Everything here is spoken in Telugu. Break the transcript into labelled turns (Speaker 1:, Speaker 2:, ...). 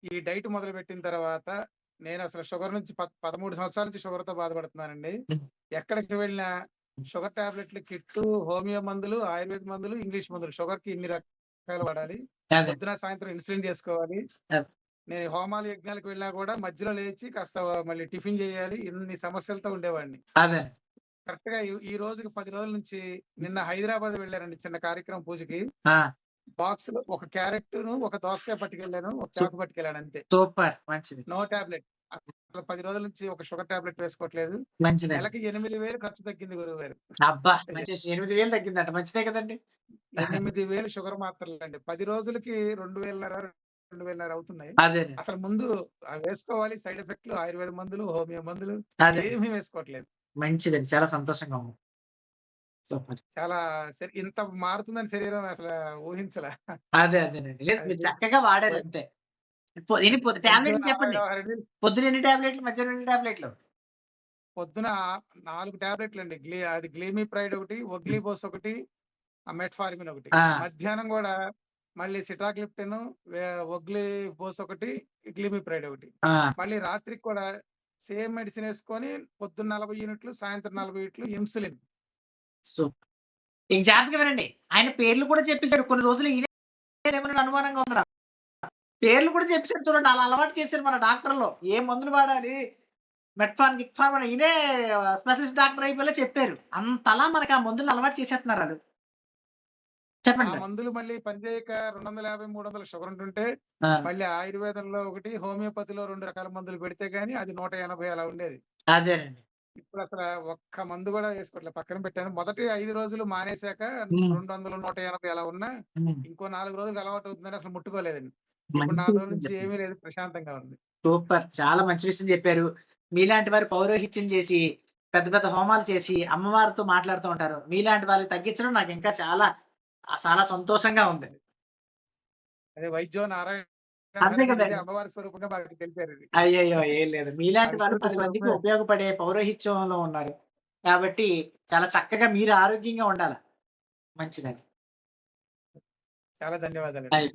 Speaker 1: ఈ డైట్ మొదలుపెట్టిన తర్వాత నేనసలు షుగర్ నుంచి 13 సంవత్సరాల నుంచి షుగర్‌తో బాధపడుతున్నానండి.
Speaker 2: హ్మ్.
Speaker 1: ఎక్కడికి వెళ్ళినా షుగర్ టాబ్లెట్‌లు కిట్టు, హోమియో మందులు, ఆయుర్వేద మందులు, ఇంగ్లీష్ మందులు. షుగర్‌కి ఇన్ని రకాలు వాడాలి.
Speaker 2: అదే.
Speaker 1: పొద్దున, సాయంత్రం ఇన్సులిన్ చేసుకోవాలి.
Speaker 2: అదే.
Speaker 1: నేను హోమాలు, యజ్ఞాలకు వెళ్ళినా కూడా మధ్యలో లేచి కాస్త మళ్ళీ టిఫిన్ చేయాలి. ఇన్ని సమస్యలతో ఉండేవాడిని.
Speaker 2: అదే.
Speaker 1: కరెక్ట్‌గా ఈ రోజుకి 10 రోజుల నుంచి నిన్న హైదరాబాద్ వెళ్ళానండి చిన్న కార్యక్రమం పూజకి.
Speaker 2: ఆ!
Speaker 1: బాక్స్‌లో ఒక క్యారెట్టును, ఒక దోసకాయ పట్టుకెళ్ళాను. ఒక
Speaker 2: సు
Speaker 1: చాకు పట్టుకెళ్ళాను అంతే.
Speaker 2: సూపర్. మంచిది.
Speaker 1: No tablet. అసలు 10 రోజుల నుంచి ఒక షుగర్ టాబ్లెట్ వేసుకోవట్లేదు.
Speaker 2: మంచిదండి.
Speaker 1: నెలకి 8,000 ఖర్చు తగ్గింది గురువుగారు.
Speaker 2: అబ్బా! మంచి విషయం. 8,000 తగ్గిందంట. మంచిదే కదండీ!
Speaker 1: 8,000 షుగర్ మాత్రలండి. 10 రోజులకి 2,500, 2,500 అవుతున్నాయి.
Speaker 2: అదేనండి.
Speaker 1: అసలు ముందు వేసుకోవాలి సైడ్ ఎఫెక్ట్‌లు ఆయుర్వేద మందులు, హోమియో మందులు
Speaker 2: అదే.
Speaker 1: ఏమీ వేసుకోవట్లేదు.
Speaker 2: మంచిదండి. చాలా సంతోషంగా ఉంది. సూపర్.
Speaker 1: చాలా ఇంత మారుతుందని శరీరం అసల ఊహించలా.
Speaker 2: అదేనండి. లేదు మీరు
Speaker 1: అది
Speaker 2: చక్కగా వాడారు
Speaker 1: వై
Speaker 2: అంతే.
Speaker 1: అది వైద్యో
Speaker 2: టాబ్లెట్‌లు చెప్పండి.
Speaker 1: నారాయణ హరిని
Speaker 2: పొద్దున ఎన్ని టాబ్లెట్‌లు? మధ్యాహ్నం ఎన్ని టాబ్లెట్‌లు?
Speaker 1: పొద్దున 4 టాబ్లెట్లండి. అది గ్లీమిప్రైడ్ ఒకటి,
Speaker 2: హ్మ్.
Speaker 1: వొగ్లీబోస్ ఒకటి, మెట్ఫార్మిన్ ఒకటి.
Speaker 2: ఆ!
Speaker 1: మధ్యాహ్నం గూడా మళ్ళీ సిటాగ్లిప్టిన్, వొగ్లీబోస్ ఒకటి, గ్లీమిప్రైడ్ ఒకటి.
Speaker 2: ఆ!
Speaker 1: మళ్ళీ రాత్రికి కూడా సేమ్ మెడిసిన్ యేసుకొని పొద్దున్న 40 యూనిట్లు, సాయంత్రం 40 యూనిట్లు ఇన్సులిన్.
Speaker 2: సూపర్. ఇక జాగ్రత్తగా వినండి. ఆయన పేర్లు కూడా చెప్పేసాడు. కొన్ని రోజులు ఈయనేమోనని అనుమానంగా ఉంది నాకు. పేర్లు కూడా చెప్పేసాడు చూడండి. అలా అలవాటు చేసారు మన డాక్టర్‌లు. ఏ మందులు వాడాలి? గిట్ఫార్మ్ అని ఈయనే స్పెషలిస్ట్ డాక్టర్ అయిపోయేలా చెప్పారు. అంతలా మనకు ఆ మందులను అలవాటు చేసేస్తున్నారు ఆళ్ళు.
Speaker 1: ఆ
Speaker 2: చెప్పండి.
Speaker 1: మందులు మళ్ళీ పనిచేయక 250, 300 షుగర్ ఉంటుంటే,
Speaker 2: ఆ!
Speaker 1: మళ్ళీ ఆయుర్వేదంలో ఒకటి, హోమియోపతిలో 2 రకాల మందులు పెడితే గాని అది 180 అలా ఉండేది.
Speaker 2: అదేనండి.
Speaker 1: ఇప్పుడసల ఒక్క మందు గూడా యేసుకోవట్లే. పక్కన పెట్టాను. మొదటి 5 రోజులు మానేశాక
Speaker 2: హ్మ్.
Speaker 1: 200, 180 అలా ఉన్నా,
Speaker 2: హ్మ్.
Speaker 1: ఇంకో 4 రోజులకి అలవాటవుతుందని అసలు ముట్టుకోలేదండి. ఇప్పుడు
Speaker 2: మంచి
Speaker 1: 4 రోజుల
Speaker 2: విషయం
Speaker 1: నుంచి
Speaker 2: చెప్పారు.
Speaker 1: ఏమీ లేదు. ప్రశాంతంగా ఉంది.
Speaker 2: సూపర్. చాలా మంచి విషయం చెప్పారు. మీలాంటి వారు పౌరోహిత్యం చేసి, పెద్ద పెద్ద హోమాలు చేసి, అమ్మవారితో మాట్లాడుతూ ఉంటారు. మీలాంటి వాళ్ళని తగ్గించడం నాకింకా చాలా చాలా సంతోషంగా ఉంది.
Speaker 1: అదే వైద్యో నారాయణ
Speaker 2: అంతే
Speaker 1: హరి మీరే
Speaker 2: కదండీ!
Speaker 1: అమ్మవారి స్వరూపంగా మాకు తెలిపారిది.
Speaker 2: అయ్యయ్యో! ఏం లేదు.
Speaker 1: ఆ
Speaker 2: మీలాంటి వాళ్ళు
Speaker 1: వికృతి
Speaker 2: 10 మందికి
Speaker 1: స్వరూపమే.
Speaker 2: ఉపయోగపడే పౌరోహిత్యంలో ఉన్నారు. కాబట్టి చాలా చక్కగా మీరు ఆరోగ్యంగా ఉండాల. మంచిదండి.
Speaker 1: చాలా ధన్యవాదాలండి.
Speaker 2: అయ్